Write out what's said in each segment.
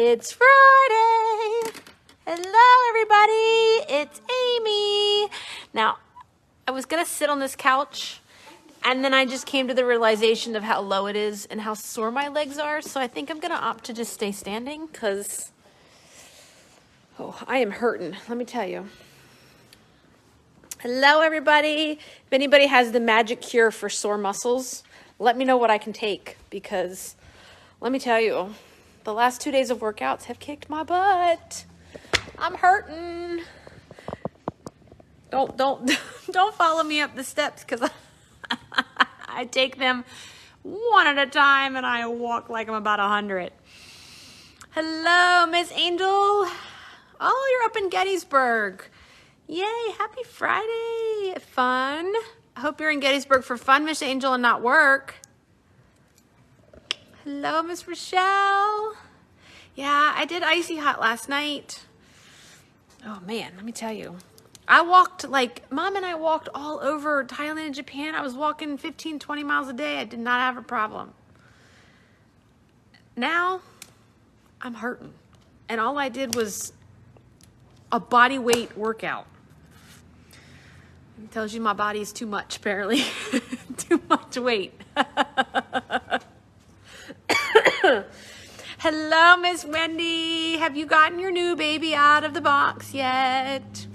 It's Friday. Hello, everybody. It's Amy. Now, I was going to sit on this couch, and then I just came to the realization of how low it is and how sore my legs are. So I think I'm going to opt to just stay standing because, I am hurting. Let me tell you. Hello, everybody. If anybody has the magic cure for sore muscles, let me know what I can take, because let me tell you, the last 2 days of workouts have kicked my butt. I'm hurting. Don't follow me up the steps, because I take them one at a time and I walk like I'm about 100. Hello, Miss Angel. Oh, you're up in Gettysburg. Yay, happy Friday. Fun. I hope you're in Gettysburg for fun, Miss Angel, and not work. Hello, Miss Rochelle. Yeah, I did icy hot last night. Oh man, let me tell you. I walked, Mom and I walked all over Thailand and Japan. I was walking 15, 20 miles a day. I did not have a problem. Now, I'm hurting. And all I did was a body weight workout. It tells you my body is too much, apparently. Too much weight. Hello, Miss Wendy. Have you gotten your new baby out of the box yet?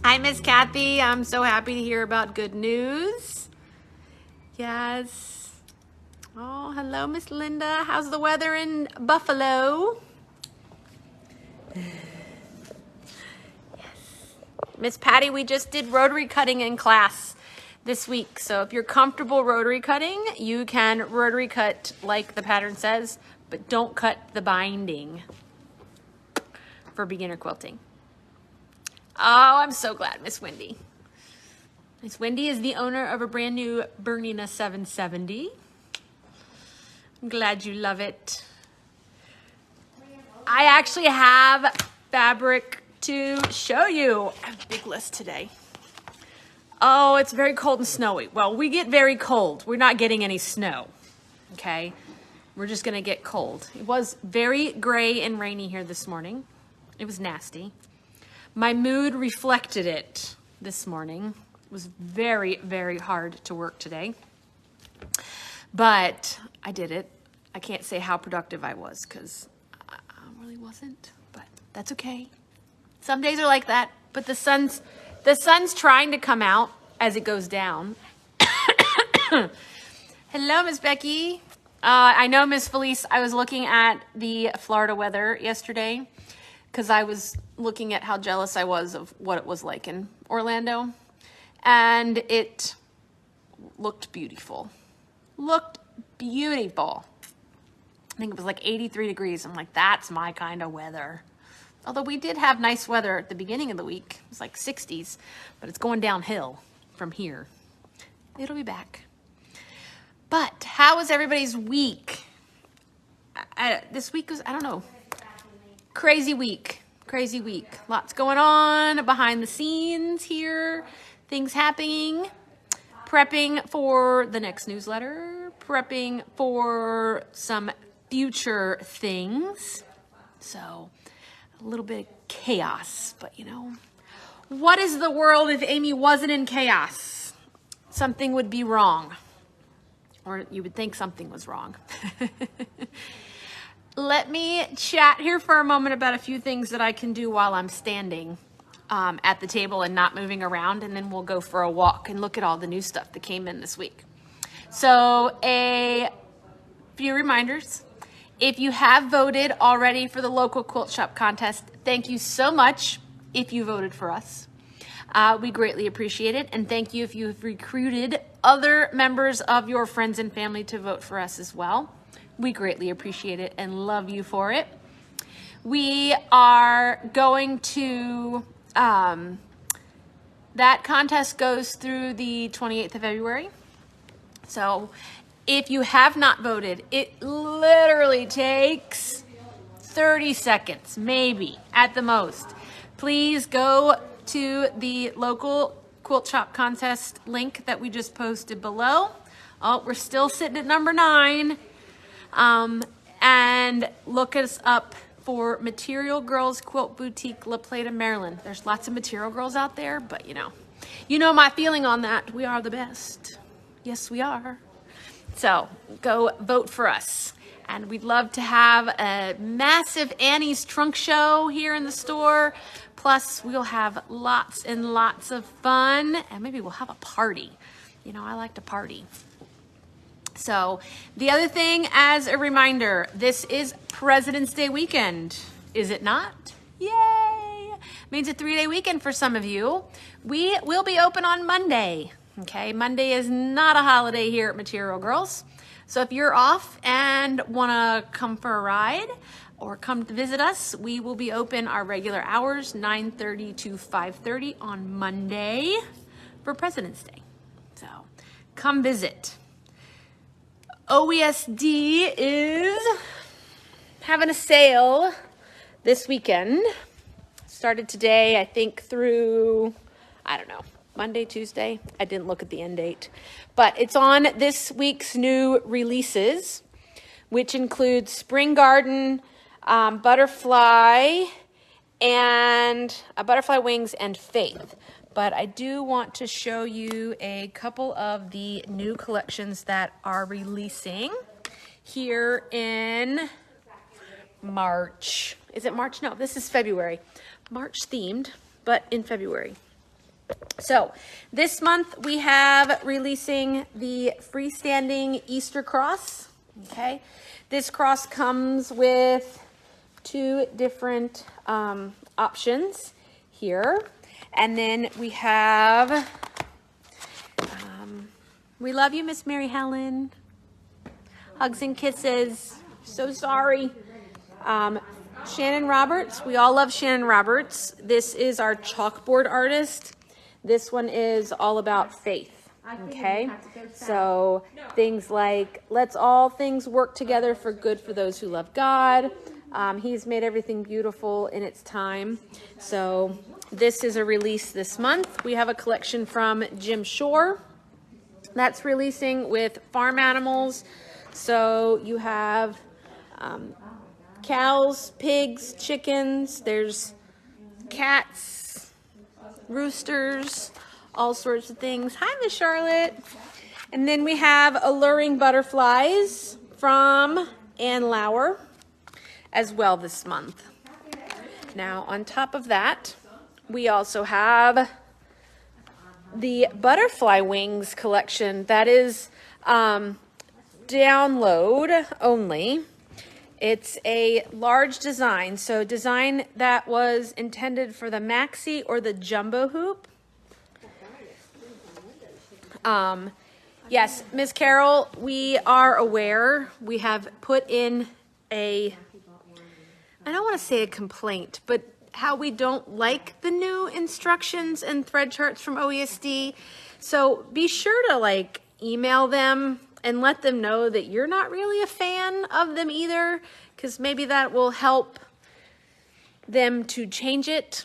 Hi, Miss Kathy. I'm so happy to hear about good news. Yes. Oh, hello, Miss Linda. How's the weather in Buffalo? Yes. Miss Patty, we just did rotary cutting in class this week. So if you're comfortable rotary cutting, you can rotary cut like the pattern says, but don't cut the binding for beginner quilting. Oh, I'm so glad, Miss Wendy. Miss Wendy is the owner of a brand new Bernina 770. I'm glad you love it. I actually have fabric to show you. I have a big list today. Oh, it's very cold and snowy. Well, we get very cold. We're not getting any snow, okay? We're just gonna get cold. It was very gray and rainy here this morning. It was nasty. My mood reflected it this morning. It was very, very hard to work today, but I did it. I can't say how productive I was because I really wasn't, but that's okay. Some days are like that, but the sun's trying to come out as it goes down. Hello, Miss Becky. I know, Miss Felice, I was looking at the Florida weather yesterday because I was looking at how jealous I was of what it was like in Orlando. And it looked beautiful. Looked beautiful. I think it was like 83 degrees. I'm like, that's my kind of weather. Although we did have nice weather at the beginning of the week. It was like 60s, but it's going downhill from here. It'll be back. But how was everybody's week? This week was, I don't know, crazy week. Crazy week. Lots going on behind the scenes here. Things happening. Prepping for the next newsletter. Prepping for some future things. So a little bit of chaos, but you know, what is the world if Amy wasn't in chaos? Something would be wrong, or you would think something was wrong. Let me chat here for a moment about a few things that I can do while I'm standing at the table and not moving around, and then we'll go for a walk and look at all the new stuff that came in this week. So a few reminders. If you have voted already for the local quilt shop contest, thank you so much if you voted for us. We greatly appreciate it. And thank you if you've recruited other members of your friends and family to vote for us as well. We greatly appreciate it and love you for it. We are going to, that contest goes through the 28th of February. So if you have not voted, it literally takes 30 seconds, maybe at the most. Please go to the local quilt shop contest link that we just posted below. Oh, we're still sitting at number 9. And look us up for Material Girls Quilt Boutique, La Plata, Maryland. There's lots of Material Girls out there, but you know my feeling on that. We are the best. Yes, we are. So go vote for us. And we'd love to have a massive Annie's trunk show here in the store. Plus, we'll have lots and lots of fun. And maybe we'll have a party. You know, I like to party. So the other thing, as a reminder, this is President's Day weekend. Is it not? Yay! Means a 3-day weekend for some of you. We will be open on Monday. Okay, Monday is not a holiday here at Material Girls. So if you're off and want to come for a ride or come to visit us, we will be open our regular hours, 9:30 to 5:30 on Monday for President's Day. So come visit. OeSD is having a sale this weekend. Started today, I think, through, I don't know, Monday, Tuesday. I didn't look at the end date. But it's on this week's new releases, which includes Spring Garden, Butterfly, and Butterfly Wings and Faith. But I do want to show you a couple of the new collections that are releasing here in March. Is it March? No, this is February. March themed, but in February. So this month we have releasing the freestanding Easter cross. Okay, this cross comes with 2 different options here. And then we have, we love you, Miss Mary Helen. Hugs and kisses. So sorry. Shannon Roberts. We all love Shannon Roberts. This is our chalkboard artist. This one is all about faith. Okay. So things like, let's all things work together for good for those who love God. He's made everything beautiful in its time. So this is a release this month. We have a collection from Jim Shore that's releasing with farm animals. So you have cows, pigs, chickens, there's cats, roosters, all sorts of things. Hi, Miss Charlotte. And then we have Alluring Butterflies from Ann Lauer as well this month. Now, on top of that, we also have the Butterfly Wings collection that is download only. It's a large design, so design that was intended for the maxi or the jumbo hoop. Yes, Miss Carol, we are aware. We have put in I don't want to say a complaint, but how we don't like the new instructions and thread charts from OeSD. So be sure to email them and let them know that you're not really a fan of them either, because maybe that will help them to change it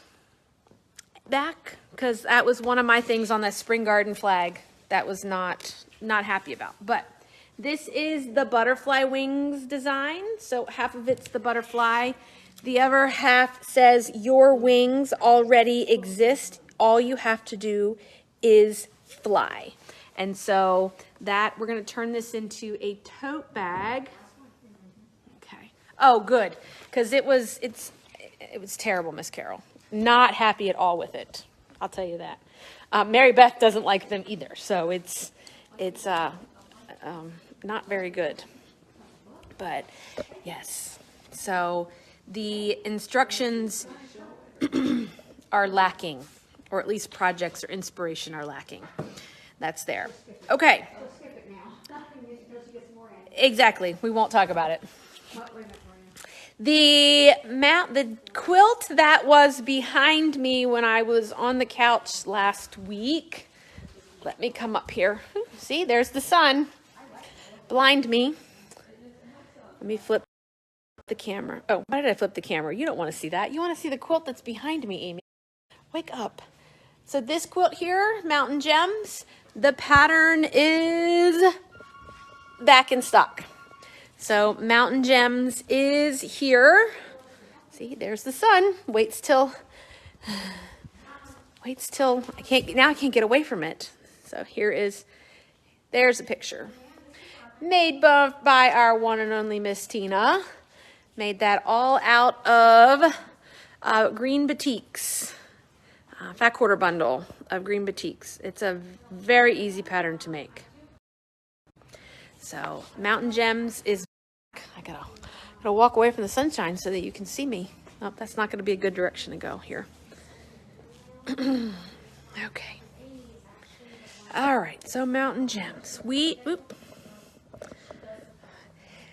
back, because that was one of my things on that Spring Garden flag that was not happy about. But this is the Butterfly Wings design. So half of it's the butterfly. The other half says your wings already exist. All you have to do is fly. And so that we're going to turn this into a tote bag. Okay. Oh, good. Because it was terrible, Miss Carol. Not happy at all with it. I'll tell you that. Mary Beth doesn't like them either. So it's not very good. But yes. So the instructions are lacking, or at least projects or inspiration are lacking. That's there. Okay. Exactly. We won't talk about it. The quilt that was behind me when I was on the couch last week. Let me come up here. See, there's the sun. Blind me. Let me flip the camera. Oh, why did I flip the camera? You don't want to see that. You want to see the quilt that's behind me, Amy. Wake up. So this quilt here, Mountain Gems, the pattern is back in stock. So Mountain Gems is here. See, there's the sun. Waits till I can't get away from it. So there's a picture. Made by our one and only Miss Tina. Made that all out of green batiks. Fat quarter bundle of green batiks. It's a very easy pattern to make. So Mountain Gems is back. I gotta walk away from the sunshine so that you can see me. Oh, that's not gonna be a good direction to go here. Okay. All right, so Mountain Gems. We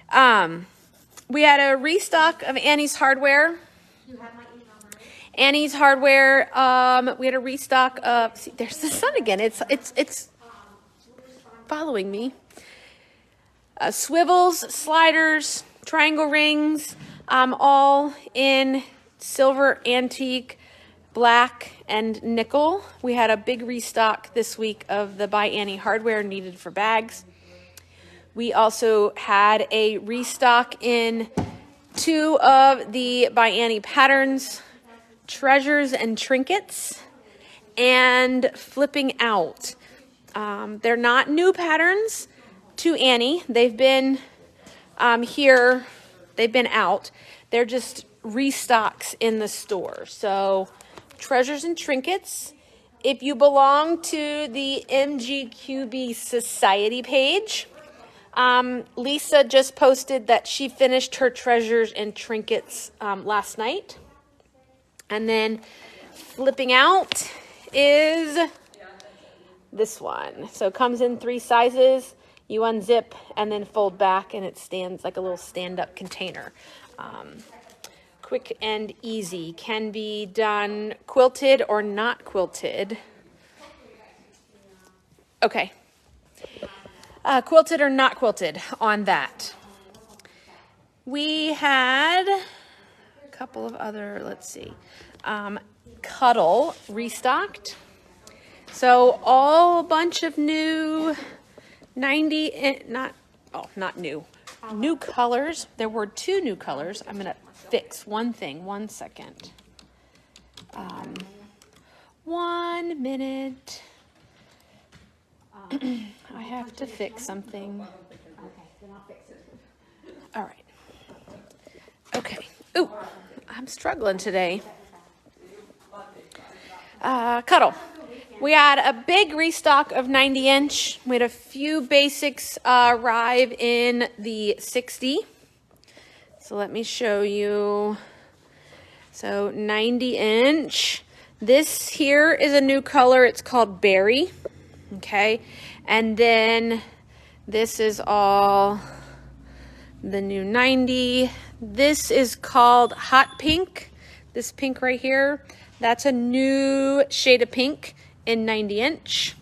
had a restock of Annie's Hardware. Annie's Hardware, we had a restock of, see, there's the sun again. It's following me. Swivels, sliders, triangle rings, all in silver, antique, black, and nickel. We had a big restock this week of the By Annie hardware needed for bags. We also had a restock in 2 of the By Annie patterns, treasures and trinkets, and flipping out. They're not new patterns to Annie. They've been here, they've been out. They're just restocks in the store. So treasures and trinkets. If you belong to the mgqb society page, Lisa just posted that she finished her treasures and trinkets last night. And then flipping out is this one. So it comes in 3 sizes. You unzip and then fold back, and it stands like a little stand-up container. Quick and easy. Can be done quilted or not quilted. Okay. Quilted or not quilted on that. We had a couple of other, let's see, Cuddle restocked. So all a bunch of new 90, not new colors. There were 2 new colors. I'm gonna fix one thing, 1 second. 1 minute. I have to fix something. Okay, then I'll fix it. All right. Okay. Ooh, I'm struggling today. Cuddle. We had a big restock of 90-inch. We had a few basics arrive in the 60. So let me show you. So 90-inch. This here is a new color. It's called Berry. Okay. And then this is all the new 90. This is called Hot Pink. This pink right here. That's a new shade of pink in 90-inch.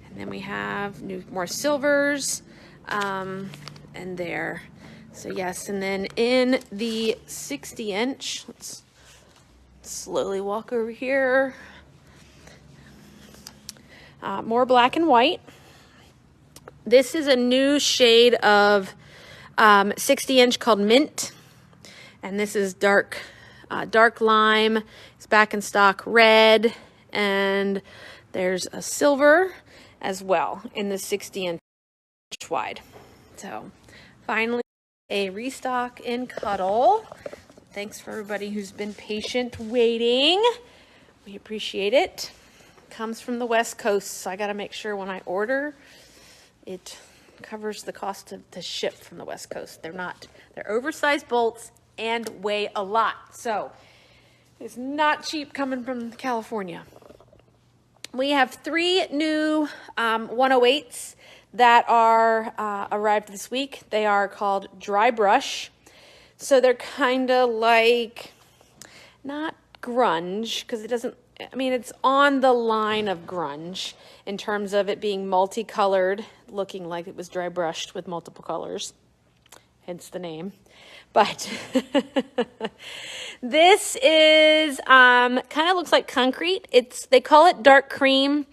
And then we have more silvers and there. So yes, and then in the 60-inch, let's slowly walk over here. More black and white. This is a new shade of 60-inch called Mint. And this is dark lime. It's back in stock red. And there's a silver as well in the 60-inch wide. So finally, a restock in Cuddle. Thanks for everybody who's been patient waiting. We appreciate it. Comes from the West Coast, so I got to make sure when I order, it covers the cost to ship from the West Coast. They're oversized bolts and weigh a lot. So it's not cheap coming from California. We have 3 new 108s that are arrived this week. They are called Dry Brush. So they're kind of like, not grunge, because it doesn't, I mean, it's on the line of grunge in terms of it being multicolored, looking like it was dry brushed with multiple colors, hence the name. But this is kind of looks like concrete. They call it dark cream.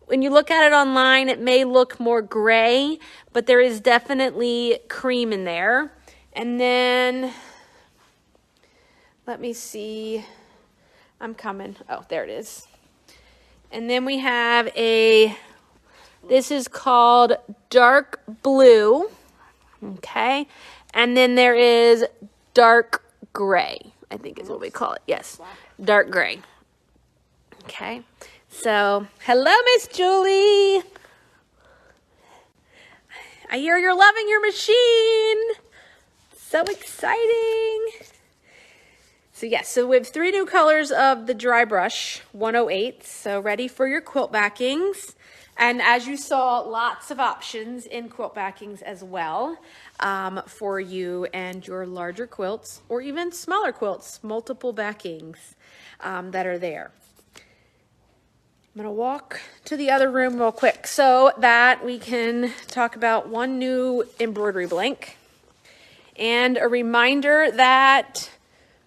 When you look at it online, it may look more gray, but there is definitely cream in there. And then let me see. I'm coming. Oh, there it is. And then we have this is called dark blue. Okay. And then there is dark gray, I think is what we call it. Yes. Dark gray. Okay. So, hello, Miss Julie. I hear you're loving your machine. So exciting. So yes, so we have 3 new colors of the dry brush 108. So ready for your quilt backings. And as you saw, lots of options in quilt backings as well for you and your larger quilts or even smaller quilts, multiple backings that are there. I'm gonna walk to the other room real quick so that we can talk about one new embroidery blank and a reminder that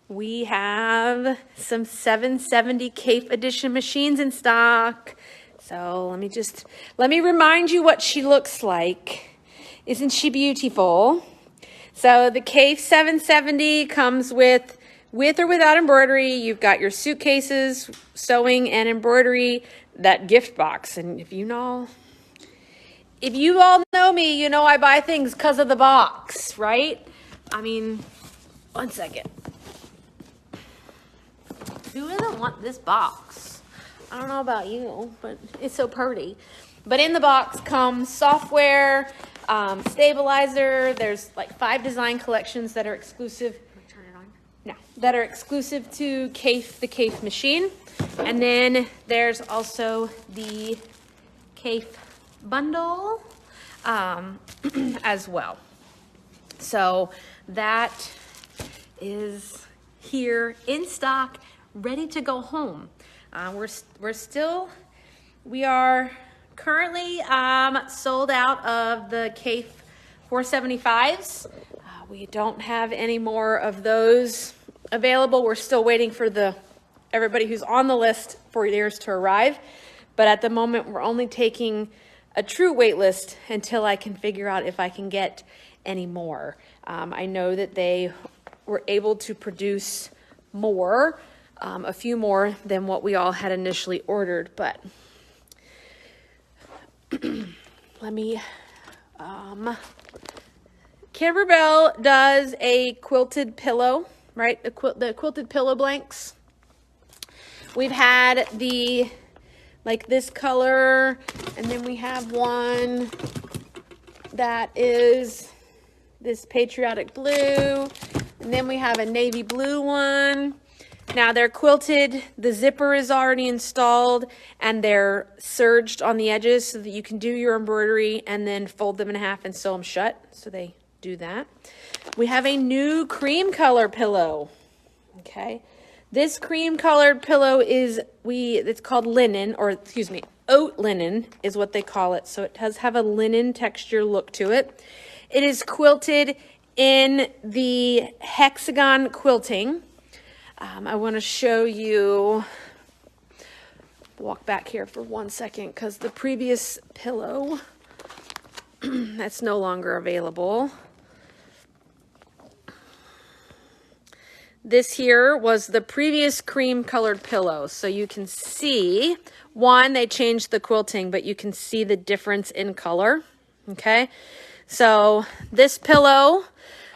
we have some 770 Kaffe edition machines in stock. So let me remind you what she looks like. Isn't she beautiful? So the Kaffe 770 comes with or without embroidery. You've got your suitcases, sewing and embroidery, that gift box. And if you all know me, you know I buy things because of the box, right? I mean, one second. Who doesn't want this box? I don't know about you, but it's so pretty. But in the box comes software, stabilizer. There's like 5 design collections that are exclusive. Turn it on. No, that are exclusive to Kaffe, the Kaffe machine. And then there's also the Kaffe bundle as well. So that is here in stock, ready to go home. We are currently sold out of the Kaffe 475s. We don't have any more of those available. We're still waiting for everybody who's on the list for theirs to arrive. But at the moment, we're only taking a true wait list until I can figure out if I can get any more. I know that they were able to produce more, a few more than what we all had initially ordered, but let me, Kimberbell does a quilted pillow, right? The quilted pillow blanks. We've had like this color, and then we have one that is this patriotic blue, and then we have a navy blue one. Now they're quilted, the zipper is already installed, and they're serged on the edges so that you can do your embroidery and then fold them in half and sew them shut. So they do that. We have a new cream color pillow. Okay. This cream colored pillow it's called linen, or excuse me, oat linen is what they call it. So it does have a linen texture look to it. It is quilted in the hexagon quilting. I want to show you, walk back here for 1 second, because the previous pillow, that's no longer available. This here was the previous cream colored pillow. So you can see, they changed the quilting, but you can see the difference in color. Okay. So this pillow,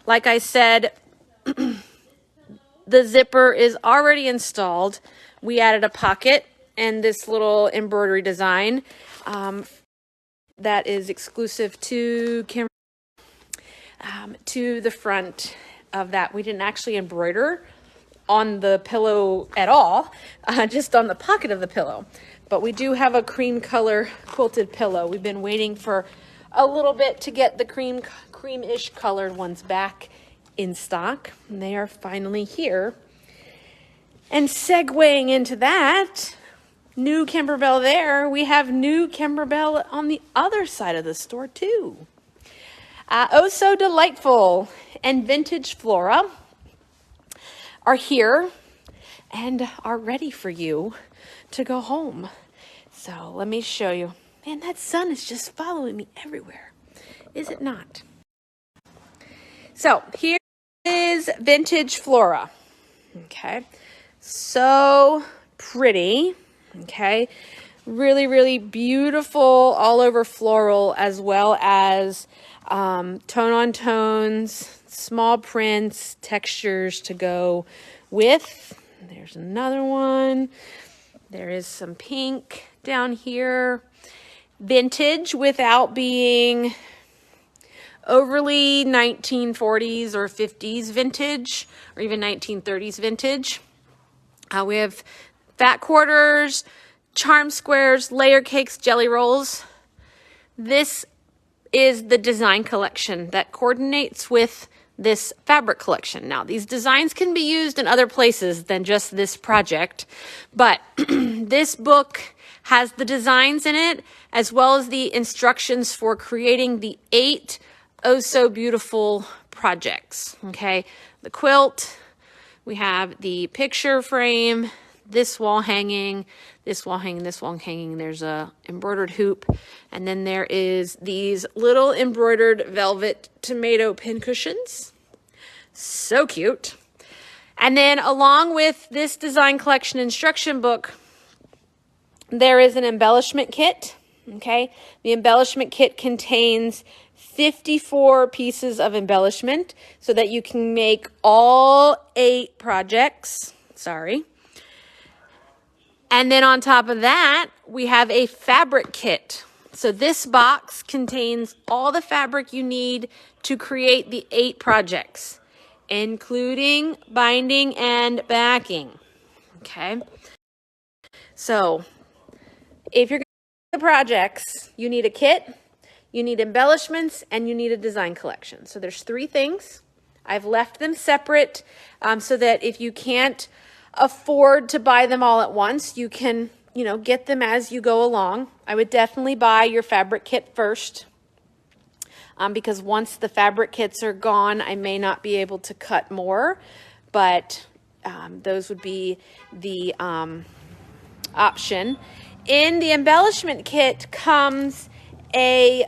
like I said, the zipper is already installed. We added a pocket and this little embroidery design that is exclusive to to the front of that. We didn't actually embroider on the pillow at all, just on the pocket of the pillow. But we do have a cream color quilted pillow. We've been waiting for a little bit to get the cream-ish colored ones back in stock, and they are finally here. And segueing into that, new Kimberbell there, we have new Kimberbell on the other side of the store too. Oh So Delightful and Vintage Flora are here and are ready for you to go home. So let me show you. Man, that sun is just following me everywhere, is it not? So here is Vintage Flora. Okay, so pretty. Okay, really, really beautiful, all over floral, as well as tone on tones, small prints, textures to go with. There's another one. There is some pink down here. Vintage without being overly 1940s or 50s vintage, or even 1930s vintage. We have fat quarters, charm squares, layer cakes, jelly rolls. This is the design collection that coordinates with this fabric collection. Now, these designs can be used in other places than just this project, but this book has the designs in it, as well as the instructions for creating the 8 oh so beautiful projects. Okay, the quilt, we have the picture frame, this wall hanging, this wall hanging, this wall hanging. There's a embroidered hoop, and then there is these little embroidered velvet tomato pin cushions. So cute. And then along with this design collection instruction book, there is an embellishment kit. Okay, the embellishment kit contains 54 pieces of embellishment so that you can make all 8 projects. Sorry. And then on top of that, we have a fabric kit. So this box contains all the fabric you need to create the 8 projects, including binding and backing. Okay. So if you're going to do the projects, you need a kit, you need embellishments, and you need a design collection. So there's 3 things. I've left them separate so that if you can't afford to buy them all at once, you can, get them as you go along. I would definitely buy your fabric kit first because once the fabric kits are gone, I may not be able to cut more, but those would be the option. In the embellishment kit comes a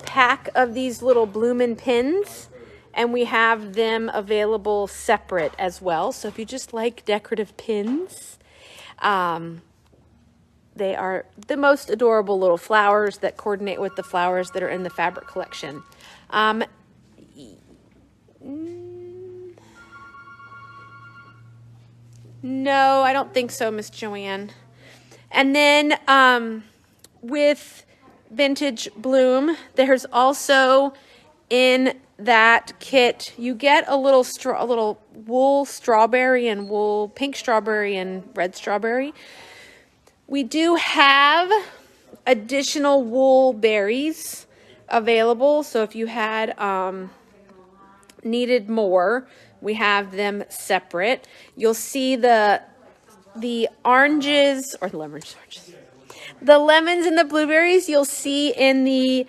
pack of these little bloomin' pins, and we have them available separate as well. So if you just like decorative pins, they are the most adorable little flowers that coordinate with the flowers that are in the fabric collection. No, I don't think so, Miss Joanne. And then with Vintage Bloom, there's also in that kit, you get a little wool strawberry and wool pink strawberry and red strawberry. We do have additional wool berries available, so if you had needed more, we have them separate. You'll see the oranges, or the lemons, the lemons and the blueberries you'll see in the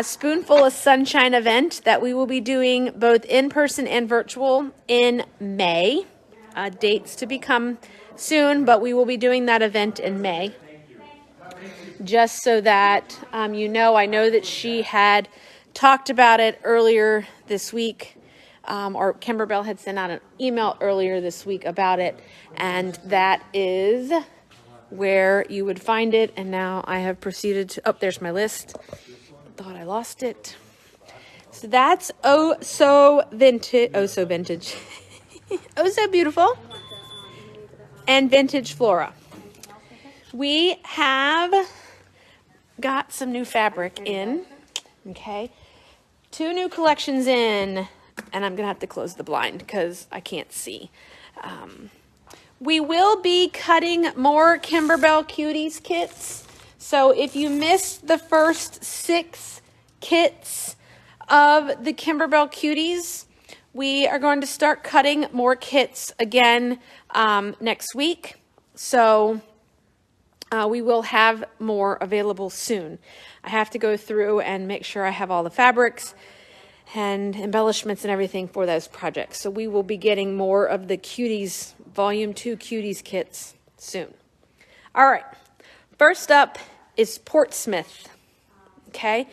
Spoonful of Sunshine event that we will be doing both in person and virtual in May. Dates to become soon, but we will be doing that event in May. Just so that I know that she had talked about it earlier this week, or Kimberbell had sent out an email earlier this week about it, and that is where you would find it. And now I have proceeded to, there's my list. Thought I lost it. So that's oh so vintage, oh so beautiful, and vintage flora. We have got some new fabric in. Okay, 2 new collections in, and I'm gonna have to close the blind because I can't see. We will be cutting more Kimberbell Cuties kits. So if you missed the first 6 kits of the Kimberbell Cuties, we are going to start cutting more kits again next week. So we will have more available soon. I have to go through and make sure I have all the fabrics and embellishments and everything for those projects. So we will be getting more of the Cuties, Volume 2 Cuties kits soon. All right, first up is Portsmouth. Okay,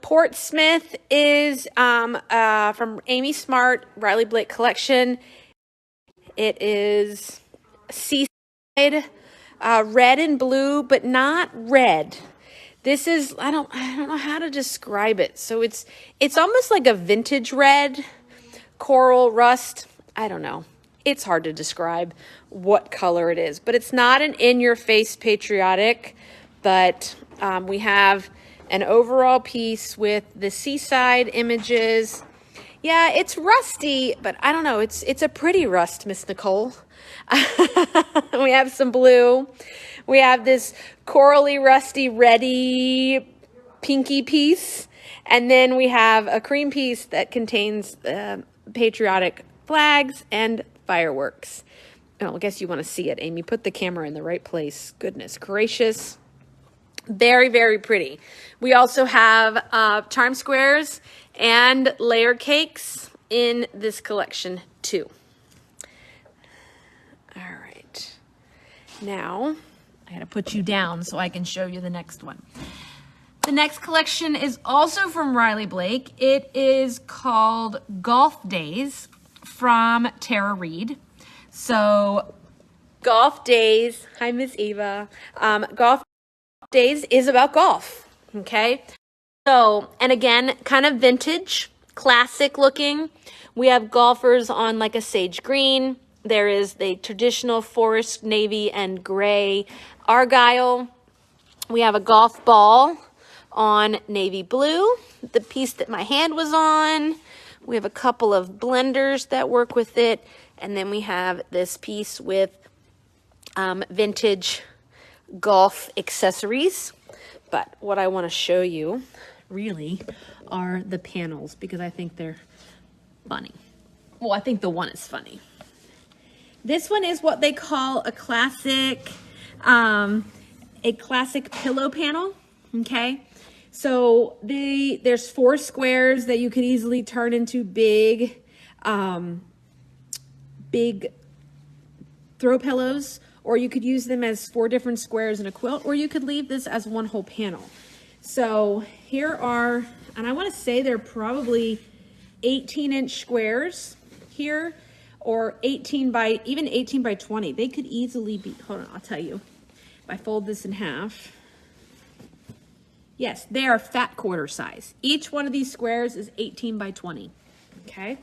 Portsmouth is from Amy Smart, Riley Blake collection. It is seaside, red and blue, but not red. This is, I don't know how to describe it. So it's almost like a vintage red, coral, rust. I don't know. It's hard to describe what color it is, but it's not an in-your-face patriotic, but we have an overall piece with the seaside images. Yeah, it's rusty, but I don't know. It's a pretty rust, Miss Nicole. We have some blue. We have this corally, rusty, reddy, pinky piece. And then we have a cream piece that contains patriotic flags and fireworks. Oh, I guess you want to see it, Amy. Put the camera in the right place. Goodness gracious. Very, very pretty. We also have charm squares and layer cakes in this collection too. All right. Now, I gotta put you down so I can show you the next one. The next collection is also from Riley Blake. It is called Golf Days from Tara Reid. So, Golf Days, hi Miss Eva. Golf Days is about golf, okay? So, and again, kind of vintage, classic looking. We have golfers on like a sage green. There is the traditional forest navy and gray argyle. We have a golf ball on navy blue, the piece that my hand was on. We have a couple of blenders that work with it. And then we have this piece with vintage golf accessories. But what I want to show you really are the panels because I think they're funny. Well, I think the one is funny. This one is what they call a classic pillow panel, okay? So there's 4 squares that you could easily turn into big throw pillows, or you could use them as 4 different squares in a quilt, or you could leave this as one whole panel. So here are, and I want to say they're probably 18-inch squares here, or 18 by 20. They could easily be, hold on, I'll tell you. If I fold this in half, yes, they are fat quarter size. Each one of these squares is 18 by 20, okay?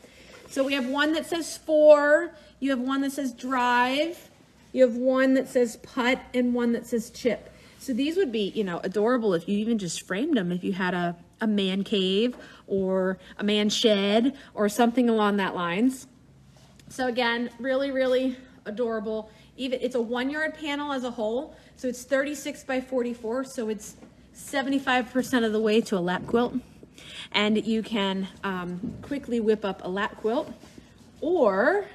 So we have one that says 4, you have one that says drive, you have one that says putt, and one that says chip. So these would be, you know, adorable if you even just framed them, if you had a man cave or a man shed or something along that lines. So again, really, really adorable. Even it's a 1-yard panel as a whole. So it's 36 by 44. So it's 75% of the way to a lap quilt. And you can quickly whip up a lap quilt. Or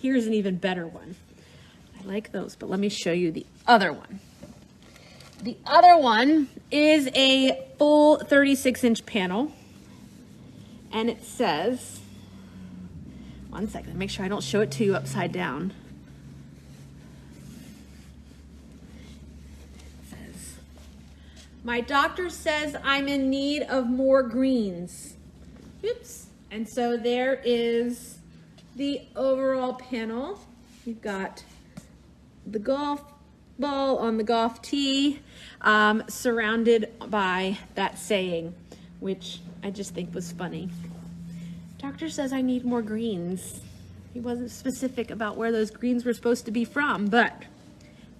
here's an even better one. I like those, but let me show you the other one. The other one is a full 36-inch panel. And it says, one second, make sure I don't show it to you upside down. It says, my doctor says I'm in need of more greens. Oops. And so there is the overall panel. You've got the golf ball on the golf tee, surrounded by that saying, which I just think was funny. Doctor says I need more greens. He wasn't specific about where those greens were supposed to be from, but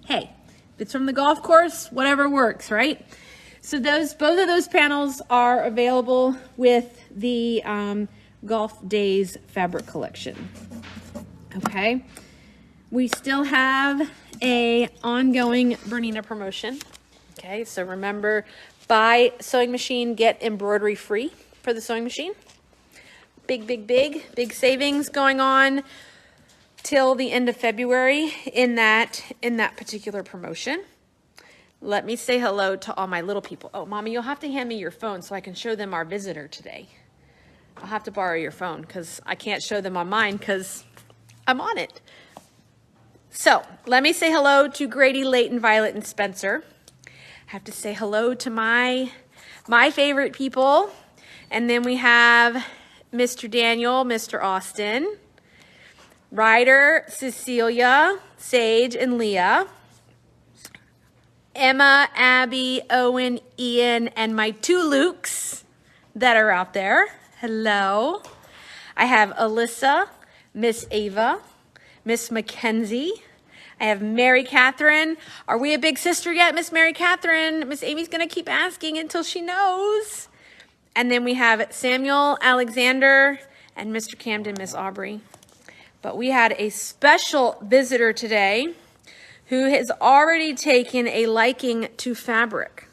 hey, if it's from the golf course, whatever works, right? So both of those panels are available with the Golf Days fabric collection. Okay, we still have a ongoing Bernina promotion. Okay, so remember, buy sewing machine, get embroidery free for the sewing machine. Big savings going on till the end of February in that particular promotion. Let me say hello to all my little people. Oh, Mommy, you'll have to hand me your phone so I can show them our visitor today. I'll have to borrow your phone because I can't show them on mine because I'm on it. So let me say hello to Grady, Leighton, Violet, and Spencer. I have to say hello to my favorite people. And then we have Mr. Daniel, Mr. Austin, Ryder, Cecilia, Sage, and Leah. Emma, Abby, Owen, Ian, and my 2 Lukes that are out there. Hello. I have Alyssa, Miss Ava, Miss Mackenzie. I have Mary Catherine. Are we a big sister yet, Miss Mary Catherine? Miss Amy's going to keep asking until she knows. And then we have Samuel, Alexander, and Mr. Camden, Miss Aubrey. But we had a special visitor today who has already taken a liking to fabric.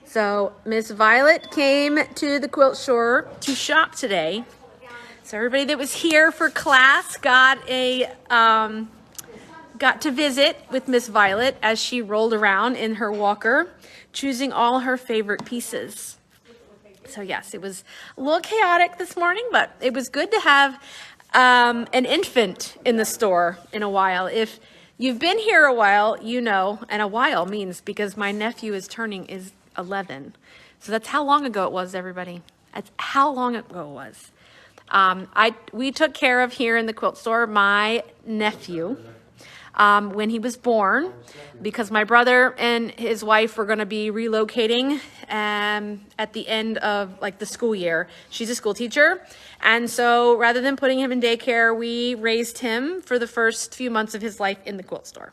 So Miss Violet came to the quilt store to shop today. So everybody that was here for class got to visit with Miss Violet as she rolled around in her walker, choosing all her favorite pieces. So yes, it was a little chaotic this morning, but it was good to have an infant in the store in a while. If you've been here a while, you know, and a while means because my nephew is 11. So that's how long ago it was, everybody. That's how long ago it was. We took care of here in the quilt store my nephew when he was born, because my brother and his wife were going to be relocating at the end of like the school year. She's a school teacher. And so rather than putting him in daycare, we raised him for the first few months of his life in the quilt store.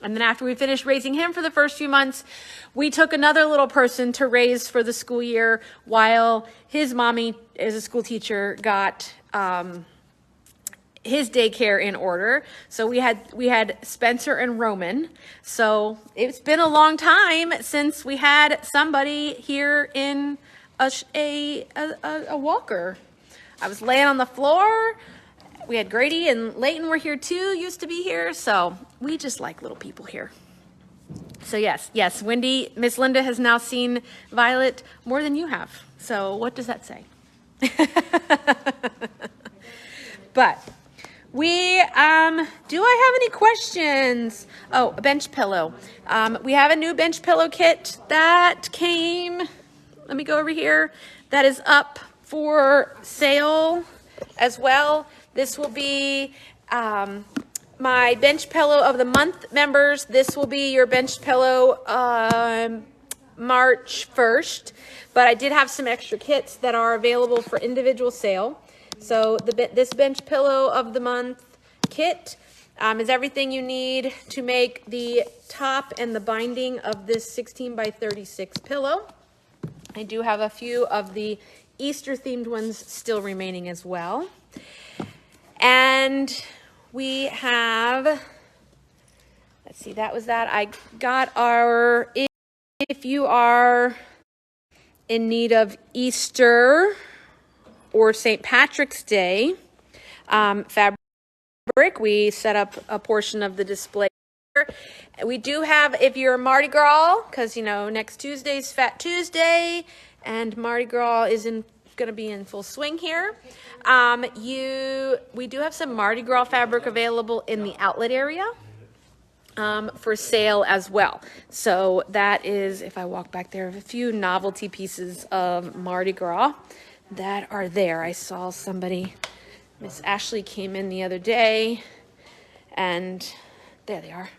And then after we finished raising him for the first few months, we took another little person to raise for the school year while his mommy, as a school teacher, got his daycare in order. So we had Spencer and Roman. So it's been a long time since we had somebody here in a walker. I was laying on the floor. We had Grady and Leighton were here too, used to be here. So we just like little people here. So yes, Wendy, Miss Linda has now seen Violet more than you have. So what does that say? But we, do I have any questions? Oh, a bench pillow. We have a new bench pillow kit that came, let me go over here, that is up for sale as well. This will be my bench pillow of the month members. This will be your bench pillow March 1st, but I did have some extra kits that are available for individual sale. So this bench pillow of the month kit is everything you need to make the top and the binding of this 16 by 36 pillow. I do have a few of the Easter themed ones still remaining as well. And we have, let's see, that was that. I got our, if you are in need of Easter or St. Patrick's Day fabric, we set up a portion of the display. We do have, if you're a Mardi Gras, because you know next Tuesday's Fat Tuesday, and Mardi Gras is going to be in full swing here. We do have some Mardi Gras fabric available in the outlet area for sale as well. So that is, if I walk back there, a few novelty pieces of Mardi Gras that are there. I saw somebody, Miss Ashley came in the other day, and there they are,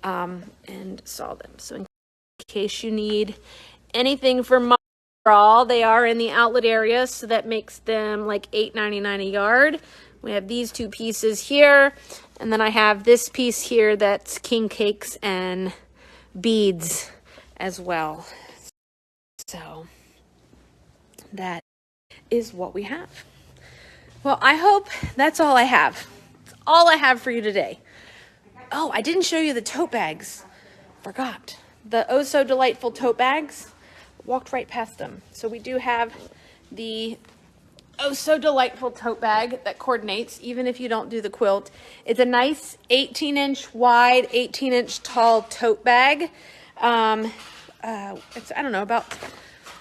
and saw them. So in case you need anything for Mardi Gras, they are in the outlet area, so that makes them like $8.99 a yard. We have these two pieces here, and then I have this piece here that's king cakes and beads as well. So that is what we have. Well, I hope that's all I have. That's all I have for you today. Oh, I didn't show you the tote bags. Forgot. The Oh So Delightful tote bags. Walked right past them. So we do have the Oh So Delightful tote bag that coordinates even if you don't do the quilt. It's a nice 18-inch wide, 18-inch tall tote bag. It's, I don't know, about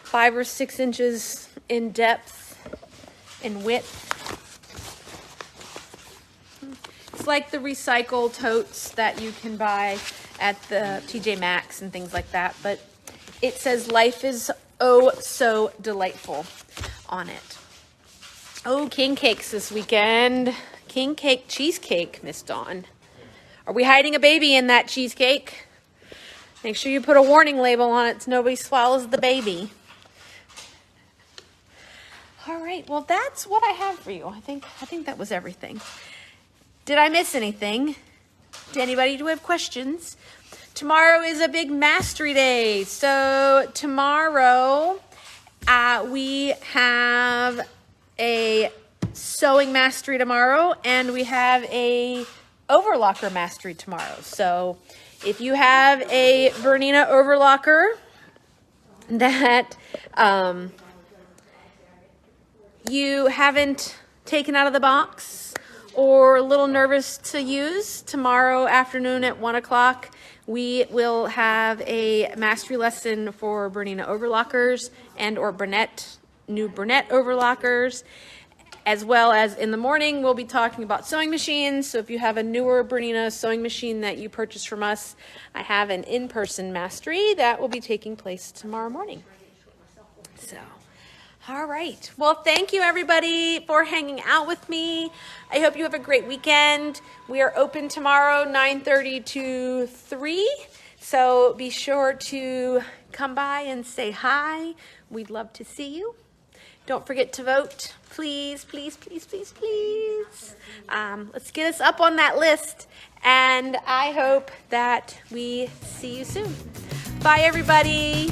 5 or 6 inches in depth and width. It's like the recycle totes that you can buy at the TJ Maxx and things like that, but it says life is oh so delightful on it. Oh, king cakes this weekend. King cake cheesecake, Miss Dawn. Are we hiding a baby in that cheesecake? Make sure you put a warning label on it so nobody swallows the baby. All right, well, that's what I have for you. I think that was everything. Did I miss anything? Do anybody have questions? Tomorrow is a big mastery day. So tomorrow we have a sewing mastery tomorrow, and we have a overlocker mastery tomorrow. So if you have a Bernina overlocker that you haven't taken out of the box or a little nervous to use, tomorrow afternoon at 1 o'clock, we will have a mastery lesson for Bernina overlockers and or new Bernette overlockers, as well as in the morning, we'll be talking about sewing machines. So if you have a newer Bernina sewing machine that you purchased from us, I have an in-person mastery that will be taking place tomorrow morning. So, all right. Well, thank you everybody for hanging out with me. I hope you have a great weekend. We are open tomorrow, 9:30 to 3. So be sure to come by and say hi. We'd love to see you. Don't forget to vote. Please, please, please, please, please. Let's get us up on that list. And I hope that we see you soon. Bye, everybody.